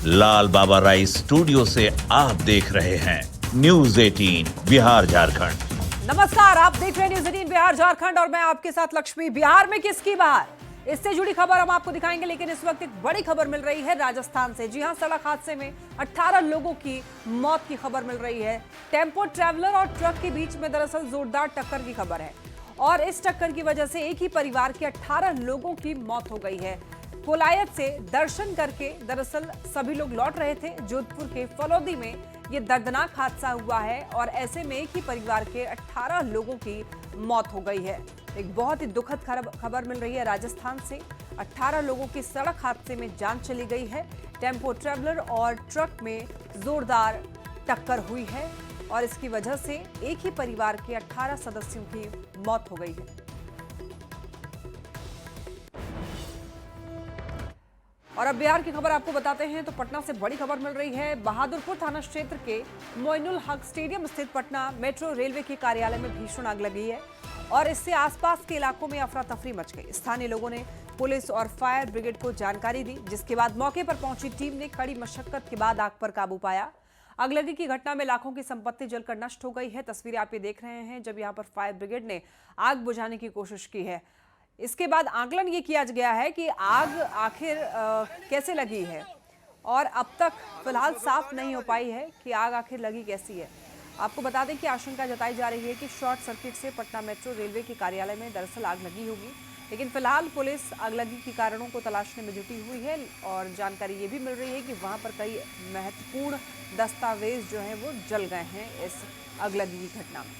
लाल बाबा राय studio से आप देख रहे हैं न्यूज 18 बिहार झारखंड। नमस्कार, आप देख रहे हैं न्यूज 18 बिहार झारखंड और मैं आपके साथ लक्ष्मी। बिहार में किसकी बात, इससे जुड़ी खबर हम आपको दिखाएंगे, लेकिन इस वक्त एक बड़ी खबर मिल रही है राजस्थान से। जी हां, सड़क हादसे में 18 लोगों की मौत की खबर मिल रही है। टेम्पो ट्रैवलर और ट्रक के बीच में दरअसल जोरदार टक्कर की खबर है और इस टक्कर की वजह से एक ही परिवार के 18 लोगों की मौत हो गई है। कोलायत से दर्शन करके दरअसल सभी लोग लौट रहे थे। जोधपुर के फलौदी में ये दर्दनाक हादसा हुआ है और ऐसे में एक ही परिवार के 18 लोगों की मौत हो गई है। एक बहुत ही दुखद खबर मिल रही है राजस्थान से। 18 लोगों की सड़क हादसे में जान चली गई है। टेम्पो ट्रैवलर और ट्रक में जोरदार टक्कर हुई है और इसकी वजह से एक ही परिवार के 18 सदस्यों की मौत हो गई है। और अब बिहार की खबर आपको बताते हैं तो पटना से बड़ी खबर मिल रही है। बहादुरपुर थाना क्षेत्र के मोइनुल हक स्टेडियम स्थित पटना मेट्रो रेलवे के कार्यालय में भीषण आग लगी है और इससे आसपास के इलाकों में अफरा तफरी मच गई। स्थानीय लोगों ने पुलिस और फायर ब्रिगेड को जानकारी दी, जिसके बाद मौके पर पहुंची टीम ने कड़ी मशक्कत के बाद आग पर काबू पाया। अगलगी की घटना में लाखों की संपत्ति जलकर नष्ट हो गई है। तस्वीरें आप ये देख रहे हैं जब यहां पर फायर ब्रिगेड ने आग बुझाने की कोशिश की है। इसके बाद आकलन ये किया गया है कि आग आखिर कैसे लगी है और अब तक फिलहाल साफ नहीं हो पाई है कि आग आखिर लगी कैसी है। आपको बता दें कि आशंका जताई जा रही है कि शॉर्ट सर्किट से पटना मेट्रो रेलवे के कार्यालय में दरअसल आग लगी होगी, लेकिन फिलहाल पुलिस आगलगी के कारणों को तलाशने में जुटी हुई है और जानकारी ये भी मिल रही है कि वहां पर कई महत्वपूर्ण दस्तावेज जो हैं वो जल गए हैं इस आगलगी की घटना में।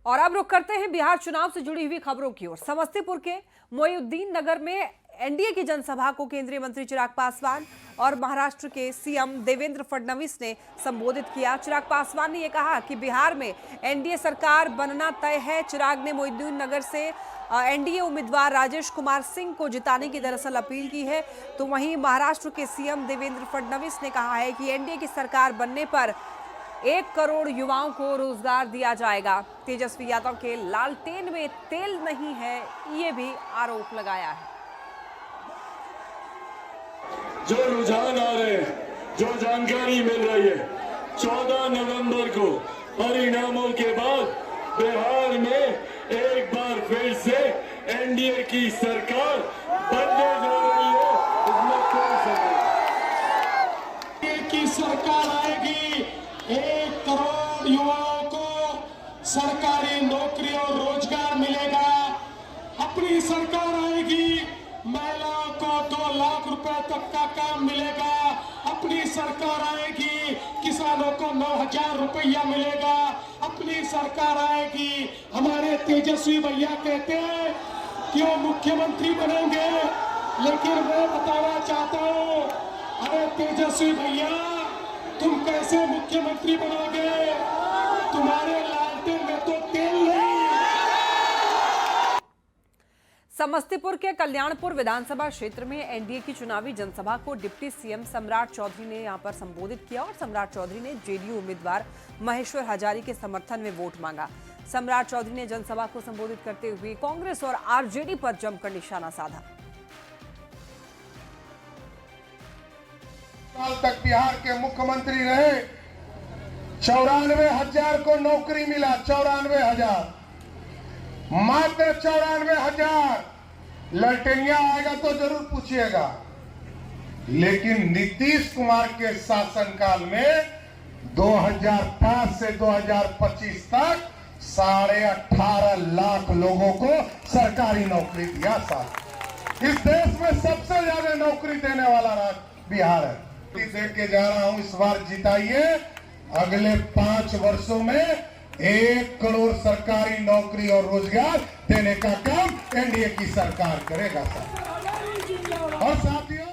और अब रुख करते हैं बिहार चुनाव से जुड़ी हुई खबरों की ओर। समस्तीपुर के मोइनुद्दीन नगर में एनडीए की जनसभा को केंद्रीय मंत्री चिराग पासवान और महाराष्ट्र के सीएम देवेंद्र फडणवीस ने संबोधित किया। चिराग पासवान ने यह कहा कि बिहार में एनडीए सरकार बनना तय है। चिराग ने मोइनुद्दीन नगर से एनडीए उम्मीदवार राजेश कुमार सिंह को जिताने की दरअसल अपील की है। तो वहीं महाराष्ट्र के सीएम देवेंद्र फडणवीस ने कहा है कि एनडीए की सरकार बनने पर 1 करोड़ युवाओं को रोजगार दिया जाएगा। तेजस्वी यादव के लालटेन में तेल नहीं है, ये भी आरोप लगाया है। जो रुझान आ रहे हैं, जो जानकारी मिल रही है, 14 नवंबर को परिणामों के बाद बिहार में एक बार फिर से एनडीए की सरकार बनने जा रही है। इसमें कोई संदेह नहीं की सरकार आएगी। 1 करोड़ युवाओं को सरकारी नौकरी और रोजगार मिलेगा। अपनी सरकार आएगी, महिलाओं को 2 लाख रुपए तक का काम मिलेगा। अपनी सरकार आएगी, किसानों को 9,000 रुपया मिलेगा। अपनी सरकार आएगी। हमारे तेजस्वी भैया कहते हैं कि वो मुख्यमंत्री बनेंगे, लेकिन मैं बताना चाहता हूँ, अरे तेजस्वी भैया, तुम कैसे मुख्यमंत्री बनोगे? तुम्हारे लालटेन में तो तेल नहीं। समस्तीपुर के कल्याणपुर विधानसभा क्षेत्र में एनडीए की चुनावी जनसभा को डिप्टी सीएम सम्राट चौधरी ने यहां पर संबोधित किया और सम्राट चौधरी ने जेडीयू उम्मीदवार महेश्वर हजारी के समर्थन में वोट मांगा। सम्राट चौधरी ने जनसभा को संबोधित करते हुए कांग्रेस और आरजेडी पर जमकर निशाना साधा। साल तक बिहार के मुख्यमंत्री रहे, 94,000 को नौकरी मिला। 94,000, मात्र 94,000। ललटेनिया आएगा तो जरूर पूछिएगा, लेकिन नीतीश कुमार के शासनकाल में 2005 से 2025 तक 18.5 लाख लोगों को सरकारी नौकरी दिया। साल इस देश में सबसे ज्यादा नौकरी देने वाला राज्य बिहार है। दे के जा रहा हूं, इस बार जिताइए। अगले 5 वर्षों में 1 करोड़ सरकारी नौकरी और रोजगार देने का काम एनडीए की सरकार करेगा। और साथियों,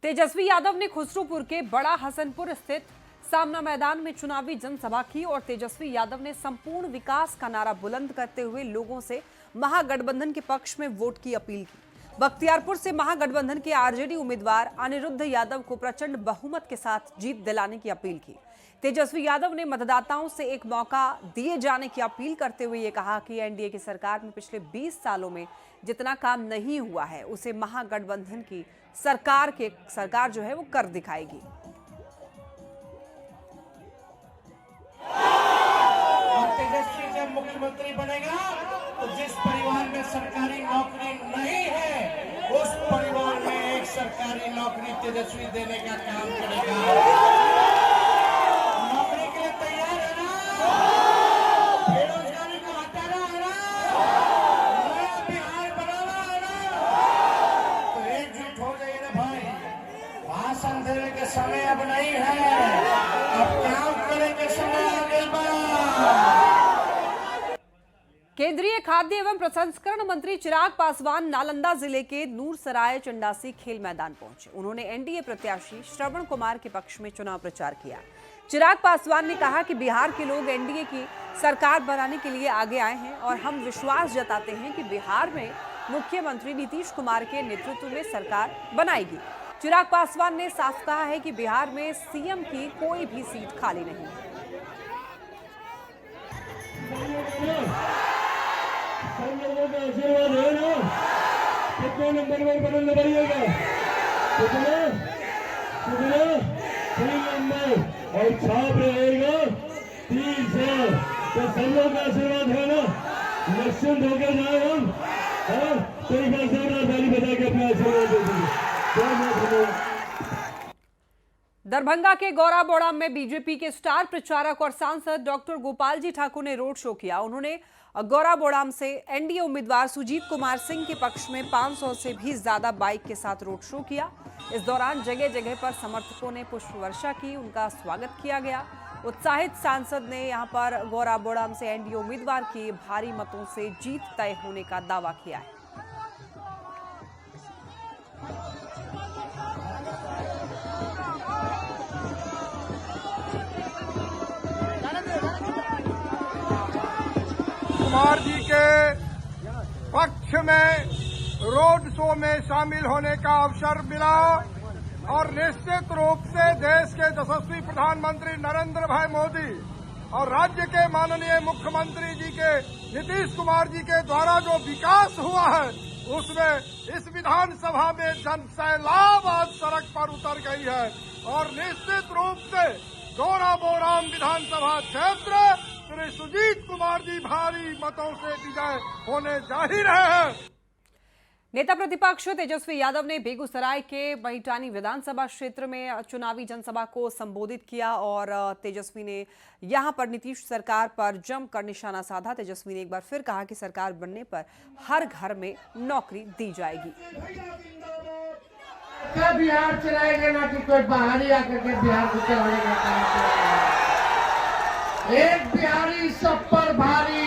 तेजस्वी यादव ने खुसरूपुर के बड़ा हसनपुर स्थित सामना मैदान में चुनावी जनसभा की और तेजस्वी यादव ने संपूर्ण विकास का नारा बुलंद करते हुए लोगों से महागठबंधन के पक्ष में वोट की अपील की। बख्तियारपुर से महागठबंधन के आरजेडी उम्मीदवार अनिरुद्ध यादव को प्रचंड बहुमत के साथ जीत दिलाने की अपील की। तेजस्वी यादव ने मतदाताओं से एक मौका दिए जाने की अपील करते हुए ये कहा कि एनडीए की सरकार में पिछले 20 सालों में जितना काम नहीं हुआ है उसे महागठबंधन की सरकार जो है वो कर दिखाएगी। तेजस्वी जब मुख्यमंत्री बनेगा तो जिस परिवार में सरकारी नौकरी नहीं है उस परिवार में एक सरकारी नौकरी तेजस्वी देने का काम करेगा। नौकरी के लिए तैयार है ना? बेरोजगारी को हटाना है ना? नया बिहार बनाना है ना? तो एकजुट हो जाइए ना भाई। भाषण देने के समय अब नहीं है, अब काम करने के समय आ गई बा। केंद्रीय खाद्य एवं प्रसंस्करण मंत्री चिराग पासवान नालंदा जिले के नूरसराय चंडासी खेल मैदान पहुंचे। उन्होंने एनडीए प्रत्याशी श्रवण कुमार के पक्ष में चुनाव प्रचार किया। चिराग पासवान ने कहा कि बिहार के लोग एनडीए की सरकार बनाने के लिए आगे आए हैं और हम विश्वास जताते हैं कि बिहार में मुख्यमंत्री नीतीश कुमार के नेतृत्व में सरकार बनाएगी। चिराग पासवान ने साफ कहा है कि बिहार में सीएम की कोई भी सीट खाली नहीं है। सब लोगों का आशीर्वाद है ना? कितने नंबर पर बटन दबाइएगा? कितना 3 नंबर और छाप रहेगा 300। तो सब लोगों का आशीर्वाद है ना? निश्चिंत होकर जाए हम। तो एक बार जोरदार ताली बजा के अपना आशीर्वाद दे दीजिए। दरभंगा के गौराबोड़ाम में बीजेपी के स्टार प्रचारक और सांसद डॉक्टर गोपाल जी ठाकुर ने रोड शो किया। उन्होंने गौराबोड़ाम से एनडीए उम्मीदवार सुजीत कुमार सिंह के पक्ष में 500 से भी ज्यादा बाइक के साथ रोड शो किया। इस दौरान जगह जगह पर समर्थकों ने पुष्प वर्षा की, उनका स्वागत किया गया। उत्साहित सांसद ने यहां पर गौराबोड़ाम से एनडीए उम्मीदवार की भारी मतों से जीत तय होने का दावा किया है। कुमार जी के पक्ष में रोड शो में शामिल होने का अवसर मिला और निश्चित रूप से देश के यशस्वी प्रधानमंत्री नरेंद्र भाई मोदी और राज्य के माननीय मुख्यमंत्री जी के नीतीश कुमार जी के द्वारा जो विकास हुआ है उसमें इस विधानसभा में जन सैलाब आज सड़क पर उतर गई है और निश्चित रूप से गौराबोड़ाम विधानसभा क्षेत्र श्री सुजीत कुमार जी भारी मतों से विजय होने जा ही रहे हैं। नेता प्रतिपक्ष तेजस्वी यादव ने बेगूसराय के महिटानी विधानसभा क्षेत्र में चुनावी जनसभा को संबोधित किया और तेजस्वी ने यहां पर नीतीश सरकार पर जमकर निशाना साधा। तेजस्वी ने एक बार फिर कहा कि सरकार बनने पर हर घर में नौकरी दी जाएगी। क्या बिहार चलाएंगे ना कि कोई बाहरी आकर के बिहार को चलाने का काम करेगा। एक बिहारी सब पर भारी।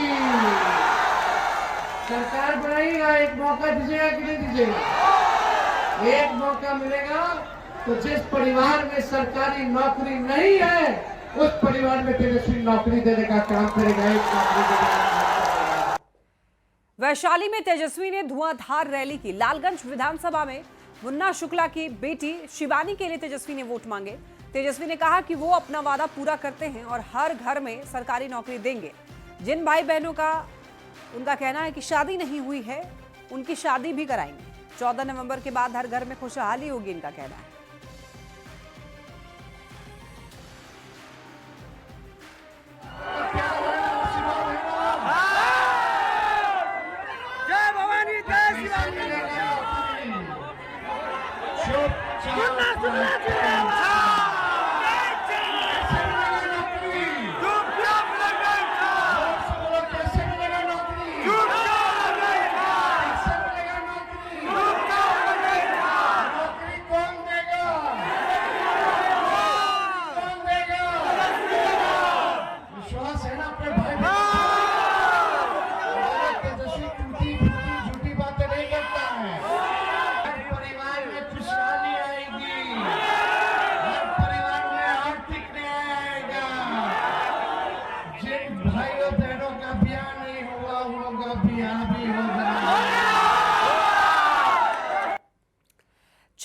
सरकार बनाएगा, एक मौका दीजिएगा कि नहीं दीजिएगा? एक मौका मिलेगा तो जिस परिवार में सरकारी नौकरी नहीं है उस परिवार में तेजस्वी नौकरी देने का काम करेगा। एक नौकरी देगा। वैशाली में तेजस्वी ने धुआंधार रैली की। लालगंज विधानसभा में मुन्ना शुक्ला की बेटी शिवानी के लिए तेजस्वी ने वोट मांगे। तेजस्वी ने कहा कि वो अपना वादा पूरा करते हैं और हर घर में सरकारी नौकरी देंगे। जिन भाई बहनों का उनका कहना है कि शादी नहीं हुई है उनकी शादी भी कराएंगे। 14 नवंबर के बाद हर घर में खुशहाली होगी, इनका कहना है। जय भवानी, जय शिवानी।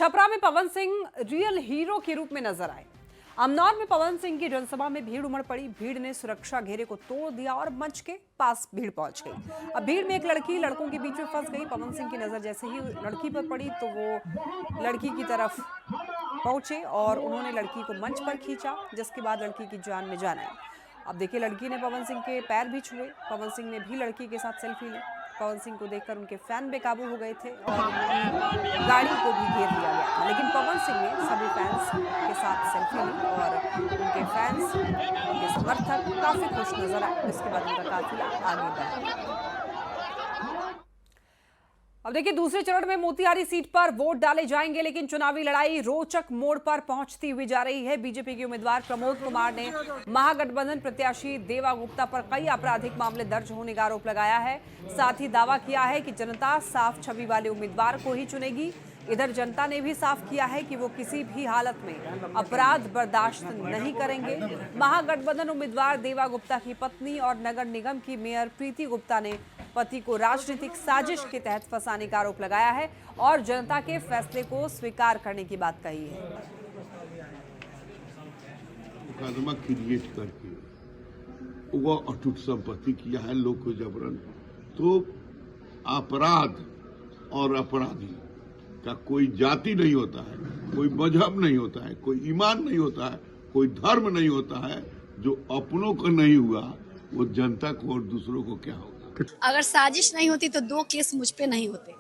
छपरा में पवन सिंह रियल हीरो के रूप में नजर आए। अमनौर में पवन सिंह की जनसभा में भीड़ उमड़ पड़ी। भीड़ ने सुरक्षा घेरे को तोड़ दिया और मंच के पास भीड़ पहुंच गई। अब भीड़ में एक लड़की लड़कों के बीच में फंस गई। पवन सिंह की नजर जैसे ही लड़की पर पड़ी तो वो लड़की की तरफ पहुंचे और उन्होंने लड़की को मंच पर खींचा, जिसके बाद लड़की की जान में जान आई। अब देखिए, लड़की ने पवन सिंह के पैर भी छुए। पवन सिंह ने भी लड़की के साथ सेल्फी ली। पवन सिंह को देखकर उनके फैन बेकाबू हो गए थे और उनकी गाड़ी को भी घेर लिया गया था, लेकिन पवन सिंह ने सभी फैंस के साथ सेल्फी ली और उनके फैंस, उनके समर्थक काफी खुश नजर आए। इसके बाद उनका काफिला आगे बढ़ा। अब देखिए, दूसरे चरण में मोतिहारी सीट पर वोट डाले जाएंगे, लेकिन चुनावी लड़ाई रोचक मोड़ पर पहुंचती हुई जा रही है। बीजेपी के उम्मीदवार प्रमोद कुमार ने महागठबंधन प्रत्याशी देवा गुप्ता पर कई आपराधिक मामले दर्ज होने का आरोप लगाया है। साथ ही दावा किया है कि जनता साफ छवि वाले उम्मीदवार को ही चुनेगी। इधर जनता ने भी साफ किया है कि वो किसी भी हालत में अपराध बर्दाश्त नहीं करेंगे। महागठबंधन उम्मीदवार देवा गुप्ता की पत्नी और नगर निगम की मेयर प्रीति गुप्ता ने पति को राजनीतिक साजिश के तहत फंसाने का आरोप लगाया है और जनता के फैसले को स्वीकार करने की बात कही है। मुकदमा क्रिएट करके वो अटूट संपत्ति किया है लोग को जबरन, तो अपराध और अपराधी का कोई जाति नहीं होता है, कोई मजहब नहीं होता है, कोई ईमान नहीं होता है, कोई धर्म नहीं होता है। जो अपनों को नहीं हुआ वो जनता को और दूसरों को क्या होगा। अगर साजिश नहीं होती तो 2 केस मुझ पे नहीं होते।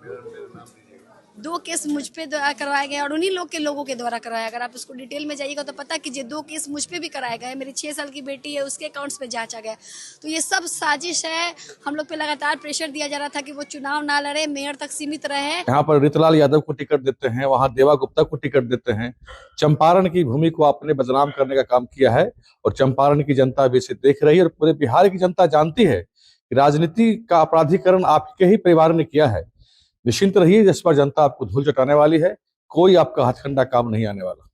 2 केस मुझ पे करवाए गए और उन्हीं लोगों के द्वारा कराया। अगर आप इसको डिटेल में जाइएगा तो पता कीजिए 2 केस मुझ पे भी कराए गए। मेरी 6 साल की बेटी है, उसके अकाउंट्स पे जांचा गया। तो ये सब साजिश है। हम लोग पे लगातार प्रेशर दिया जा रहा था कि वो चुनाव ना लड़े, मेयर तक सीमित रहे। यहाँ पर रीतलाल यादव को टिकट देते हैं, वहाँ देवा गुप्ता को टिकट देते हैं। चंपारण की भूमि को आपने बदनाम करने का काम किया है और चंपारण की जनता भी इसे देख रही है और पूरे बिहार की जनता जानती है कि राजनीति का अपराधीकरण आपके ही परिवार ने किया है। निश्चिंत रहिए, जिस पर जनता आपको धूल चटाने वाली है, कोई आपका हथकंडा काम नहीं आने वाला।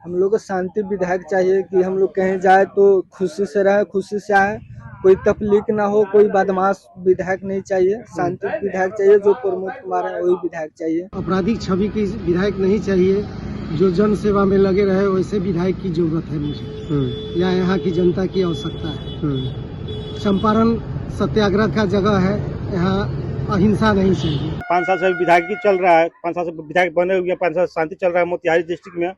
हम लोग को शांति विधायक चाहिए कि हम लोग कहीं जाए तो खुशी से रहे, खुशी से आए, कोई तकलीफ ना हो। कोई बदमाश विधायक नहीं चाहिए, शांति विधायक चाहिए। जो प्रमोद कुमार है वही विधायक चाहिए। आपराधिक छवि की विधायक नहीं चाहिए। जो जन सेवा में लगे रहे वैसे विधायक की जरूरत है मुझे, या यहाँ की जनता की आवश्यकता है। चंपारण सत्याग्रह का जगह है, यहाँ अहिंसा नहीं चाहिए। 5 साल से विधायक चल रहा है, 5 साल से विधायक बने हुए, 5 साल शांति चल रहा है। मोतिहारी डिस्ट्रिक्ट में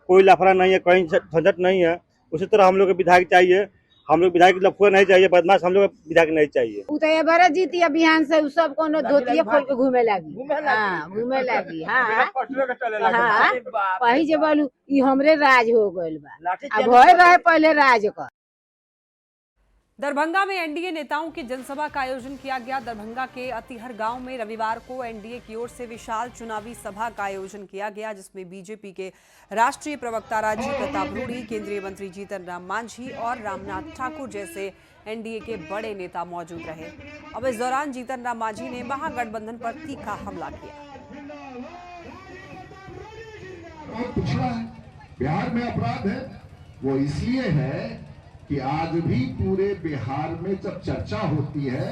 कोई लफड़ा नहीं है, कहीं झंझट नहीं है। उसी तरह हम लोग के विधायक चाहिए। हम लोग विधायक लफुआ नहीं चाहिए, बदमाश हम लोग विधायक नहीं चाहिए। उतरे बड़े जीती अभियान से सब कोनो धोतिया खोल के घूमे लगी। घूमे लगी। वही जे बोलू ई हमरे राज हो गइल बा। अब होय रहे पहले राज का। दरभंगा में एनडीए नेताओं की जनसभा का आयोजन किया गया। दरभंगा के अतिहर गांव में रविवार को एनडीए की ओर से विशाल चुनावी सभा का आयोजन किया गया, जिसमें बीजेपी के राष्ट्रीय प्रवक्ता राजीव प्रताप रूडी, केंद्रीय मंत्री जीतन राम मांझी और रामनाथ ठाकुर जैसे एनडीए के बड़े नेता मौजूद रहे। अब इस दौरान जीतन राम मांझी ने महागठबंधन पर तीखा हमला किया। बिहार में अपराध है वो इसलिए है कि आज भी पूरे बिहार में जब चर्चा होती है,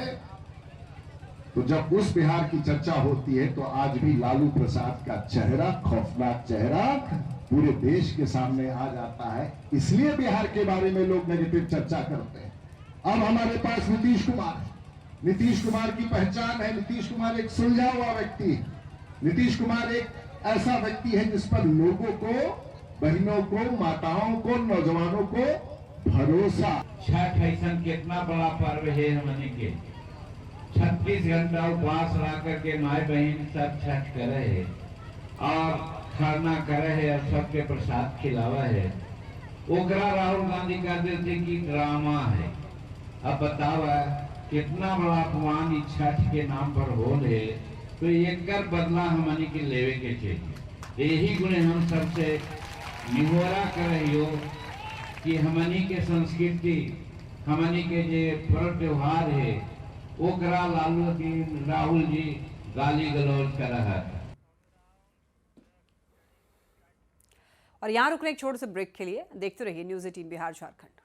तो जब उस बिहार की चर्चा होती है तो आज भी लालू प्रसाद का चेहरा, खौफनाक चेहरा पूरे देश के सामने आ जाता है। इसलिए बिहार के बारे में लोग नेगेटिव चर्चा करते हैं। अब हमारे पास नीतीश कुमार है। नीतीश कुमार की पहचान है, नीतीश कुमार एक सुलझा हुआ व्यक्ति है। नीतीश कुमार एक ऐसा व्यक्ति है जिस पर लोगों को, बहनों को, माताओं को, नौजवानों को भरोसा। छठ ऐसा कितना बड़ा पर्व है हमने के 36 घंटा उपवास रह करके माए बहन सब छठ करे है और खरना करे है और सबके प्रसाद खिलावा है। ओकरा राहुल गांधी कर देते कि ड्रामा है। अब बताओ कितना बड़ा अपमान इस छठ के नाम पर हो है, तो एक बदला हमने के लेवे के चाहिए। यही गुण हम सबसे निहोरा कर रही हो कि हमनी के संस्कृति, हमनी के जे पर्व त्योहार है ओकरा राहुल जी गाली गलौज कर रहा है। और यहाँ रुकने एक छोटे से ब्रेक के लिए देखते रहिए न्यूज़ 18 बिहार झारखंड।